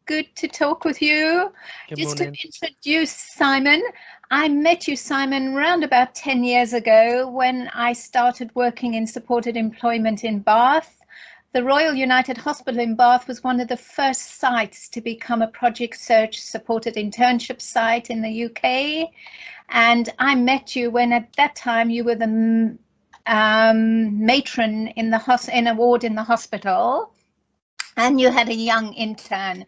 Good to talk with you. Good Just to morning. introduce Simon, I met you, Simon, around about 10 years ago when I started working in supported employment in Bath. The Royal United Hospital in Bath was one of the first sites to become a Project Search supported internship site in the UK. And I met you when at that time you were the matron in a ward in the hospital, and you had a young intern.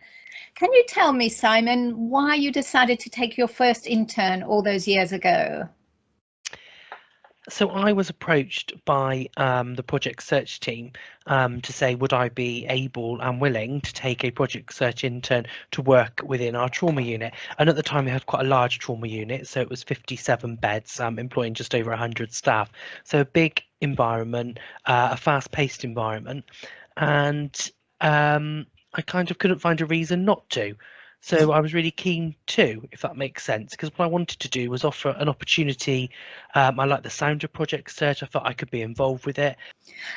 Can you tell me, Simon, why you decided to take your first intern all those years ago? So I was approached by the project search team to say, would I be able and willing to take a project search intern to work within our trauma unit? And at the time, we had quite a large trauma unit, so it was 57 beds, employing just over 100 staff. So a big environment, a fast-paced environment, and I kind of couldn't find a reason not to. So I was really keen too, if that makes sense, because what I wanted to do was offer an opportunity. I like the sound of project search. I thought I could be involved with it.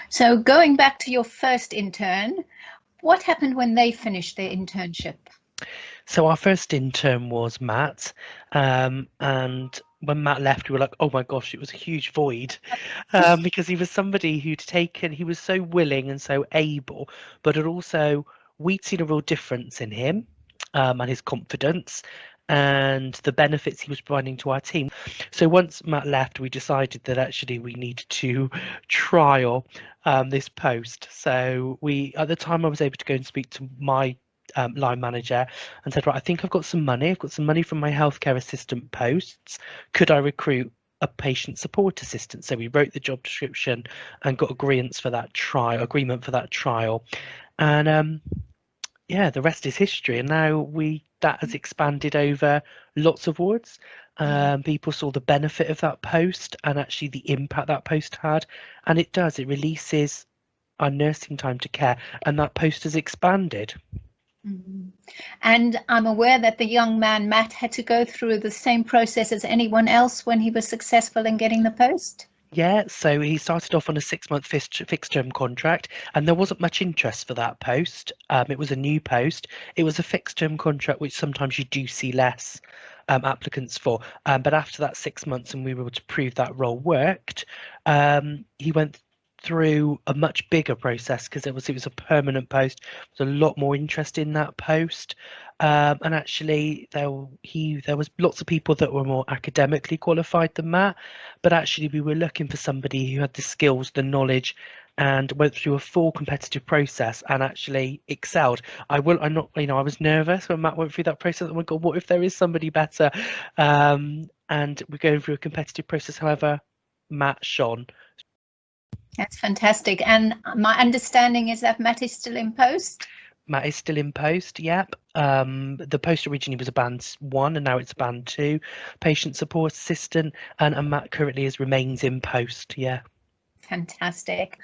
So going back to your first intern, what happened when they finished their internship? So our first intern was Matt, and when Matt left, we were like, oh my gosh, it was a huge void, because he was somebody he was so willing and so able, but had also, we'd seen a real difference in him, and his confidence and the benefits he was providing to our team. So once Matt left, we decided that actually we needed to trial this post. So at the time, I was able to go and speak to my line manager and said, right, I think I've got some money. I've got some money from my healthcare assistant posts. Could I recruit a patient support assistant? So we wrote the job description and got agreement for that trial. And yeah, the rest is history. And now that has expanded over lots of wards. People saw the benefit of that post and actually the impact that post had. And it releases our nursing time to care, and that post has expanded. Mm-hmm. And I'm aware that the young man, Matt, had to go through the same process as anyone else when he was successful in getting the post. Yeah, so he started off on a 6-month fixed term contract, and there wasn't much interest for that post. It was a new post. It was a fixed term contract, which sometimes you do see less applicants for. But after that 6 months, and we were able to prove that role worked, he went through a much bigger process because it was a permanent post. There was a lot more interest in that post. And actually, there was lots of people that were more academically qualified than Matt, but actually we were looking for somebody who had the skills, the knowledge, and went through a full competitive process and actually excelled. I'm not, I was nervous when Matt went through that process. Oh my God, what if there is somebody better? And we're going through a competitive process. However, Matt shone. That's fantastic. And my understanding is that Matt is still in post. Matt is still in post, yep. The post originally was a band 1 and now it's a band 2 patient support assistant, and Matt currently remains in post, yeah. Fantastic.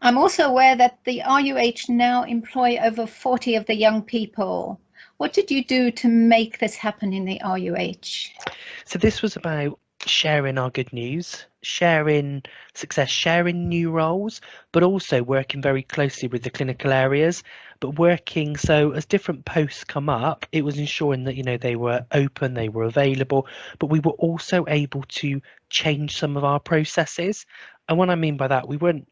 I'm also aware that the RUH now employ over 40 of the young people. What did you do to make this happen in the RUH? So this was about sharing our good news, sharing success, sharing new roles, but also working very closely with the clinical areas. But working so as different posts come up, it was ensuring that they were open, they were available, but we were also able to change some of our processes. And what I mean by that, we weren't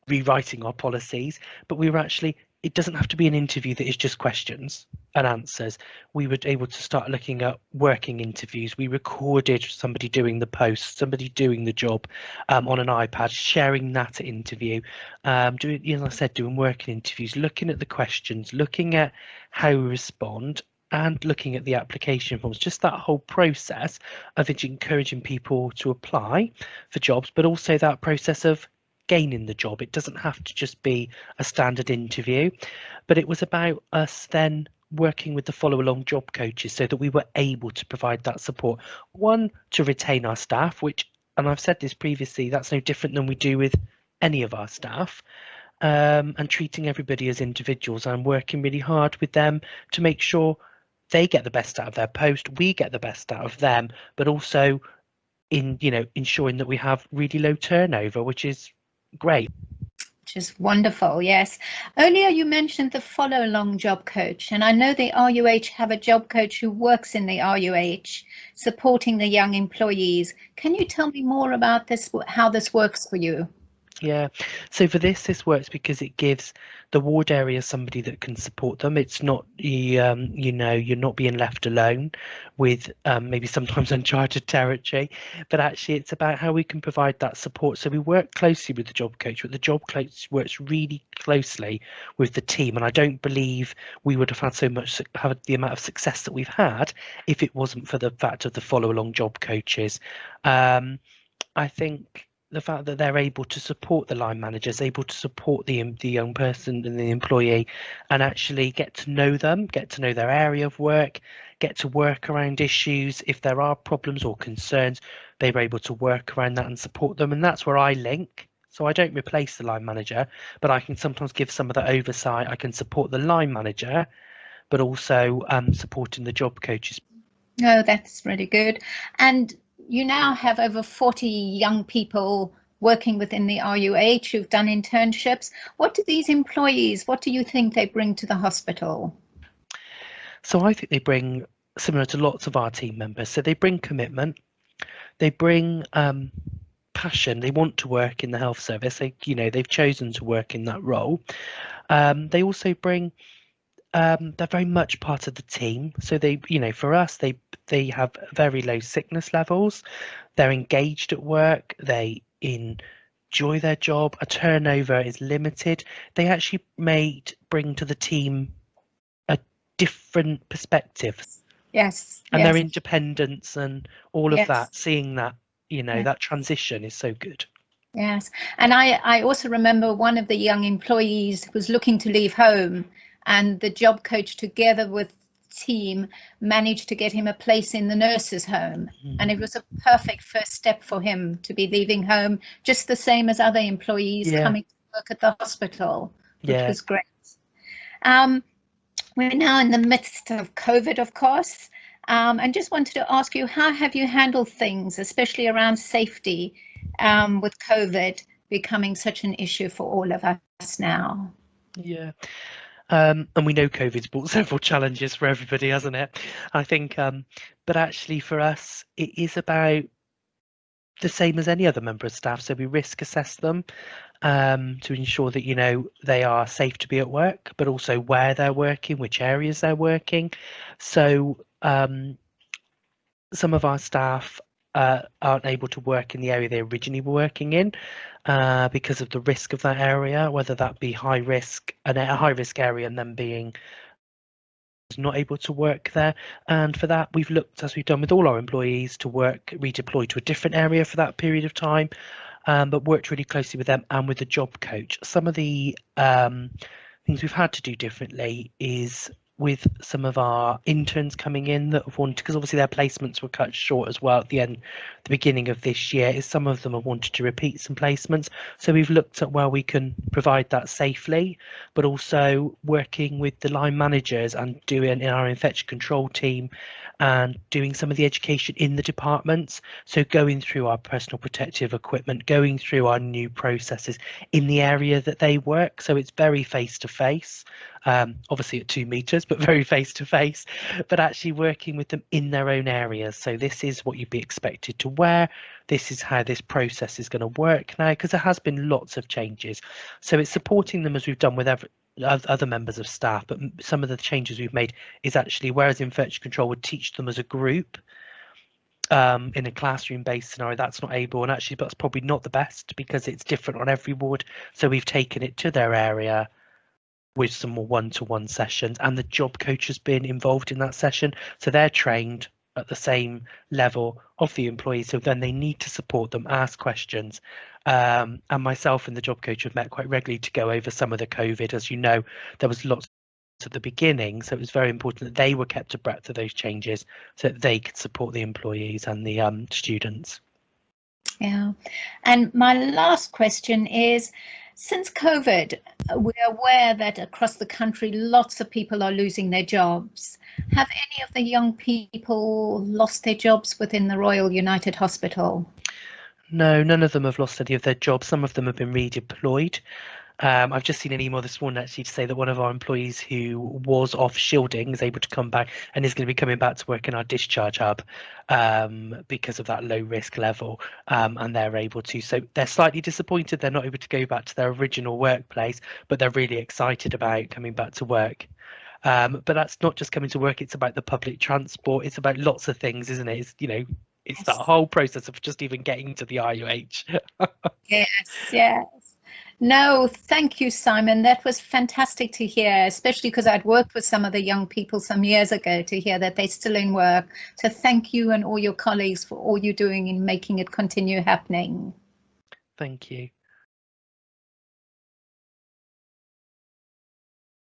rewriting our policies, but we were actually, it doesn't have to be an interview that is just questions and answers. We were able to start looking at working interviews. We recorded somebody doing the post, somebody doing the job on an iPad, sharing that interview, doing, like I said, doing working interviews, looking at the questions, looking at how we respond, and looking at the application forms, just that whole process of encouraging people to apply for jobs, but also that process of gaining the job. It doesn't have to just be a standard interview, but it was about us then working with the follow along job coaches so that we were able to provide that support. One, to retain our staff, which, and I've said this previously, that's no different than we do with any of our staff. And treating everybody as individuals and working really hard with them to make sure they get the best out of their post, we get the best out of them, but also ensuring that we have really low turnover, which is great. which is wonderful. Yes. Earlier you mentioned the follow along job coach, and I know the RUH have a job coach who works in the RUH supporting the young employees. Can you tell me more about this, how this works for you? Yeah, so for this works because it gives the ward area somebody that can support them. It's not you know, you're not being left alone with maybe sometimes uncharted territory, but actually it's about how we can provide that support. So we work closely with the job coach, but the job coach works really closely with the team, and I don't believe we would have had have the amount of success that we've had if it wasn't for the fact of the follow along job coaches. I think the fact that they're able to support the line managers, able to support the young person and the employee, and actually get to know them, get to know their area of work, get to work around issues. If there are problems or concerns, they're able to work around that and support them. And that's where I link. So I don't replace the line manager, but I can sometimes give some of the oversight. I can support the line manager, but also supporting the job coaches. Oh, that's really good. And you now have over 40 young people working within the RUH who've done internships. What do these employees, what do you think they bring to the hospital? So I think they bring, similar to lots of our team members, so they bring commitment, they bring passion. They want to work in the health service. They've chosen to work in that role. They also bring, they're very much part of the team. So for us, they have very low sickness levels. They're engaged at work. They enjoy their job. A turnover is limited. They actually bring to the team a different perspective. Yes, And their yes, independence and all of yes, that, seeing that, yes, that transition is so good. yes. And I also remember one of the young employees was looking to leave home, and the job coach, together with team, managed to get him a place in the nurses' home. And it was a perfect first step for him to be leaving home, just the same as other employees Yeah, coming to work at the hospital, which yeah, was great. We're now in the midst of COVID, of course, and just wanted to ask you, how have you handled things, especially around safety, with COVID becoming such an issue for all of us now? yeah. And we know COVID's brought several challenges for everybody, hasn't it? I think, but actually for us, it is about the same as any other member of staff. So we risk assess them to ensure that, they are safe to be at work, but also where they're working, which areas they're working. So some of our staff aren't able to work in the area they originally were working in because of the risk of that area, whether that be high risk, a high risk area, and then being not able to work there. And for that, we've looked, as we've done with all our employees, to redeploy to a different area for that period of time, but worked really closely with them and with the job coach. Some of the things we've had to do differently is with some of our interns coming in that have wanted, because obviously their placements were cut short as well at the beginning of this year, is some of them have wanted to repeat some placements. So we've looked at where we can provide that safely, but also working with the line managers and doing in our infection control team and doing some of the education in the departments. So going through our personal protective equipment, going through our new processes in the area that they work. So it's very face to face, obviously at 2 meters, but very face to face, but actually working with them in their own areas. So this is what you'd be expected to wear. This is how this process is going to work now, because there has been lots of changes. So it's supporting them as we've done with other members of staff, but some of the changes we've made is actually, whereas infection control would teach them as a group in a classroom-based scenario, that's not able, and actually that's probably not the best because it's different on every ward. So we've taken it to their area with some more one-to-one sessions, and the job coach has been involved in that session, so they're trained at the same level of the employees, so then they need to support them, ask questions, and myself and the job coach have met quite regularly to go over some of the COVID. As you know, there was lots at the beginning, so it was very important that they were kept abreast of those changes so that they could support the employees and the students. Yeah. And my last question is, since COVID, we're aware that across the country, lots of people are losing their jobs. Have any of the young people lost their jobs within the Royal United Hospital? No, none of them have lost any of their jobs. Some of them have been redeployed. I've just seen an email this morning actually to say that one of our employees who was off shielding is able to come back and is going to be coming back to work in our discharge hub because of that low risk level, and they're able to. So they're slightly disappointed they're not able to go back to their original workplace, but they're really excited about coming back to work. But that's not just coming to work, it's about the public transport, it's about lots of things, isn't it? It's, you know, it's that Yes, whole process of just even getting to the IUH. yes, yes. No, thank you, Simon. That was fantastic to hear, especially because I'd worked with some of the young people some years ago, to hear that they're still in work. So thank you and all your colleagues for all you're doing in making it continue happening. Thank you.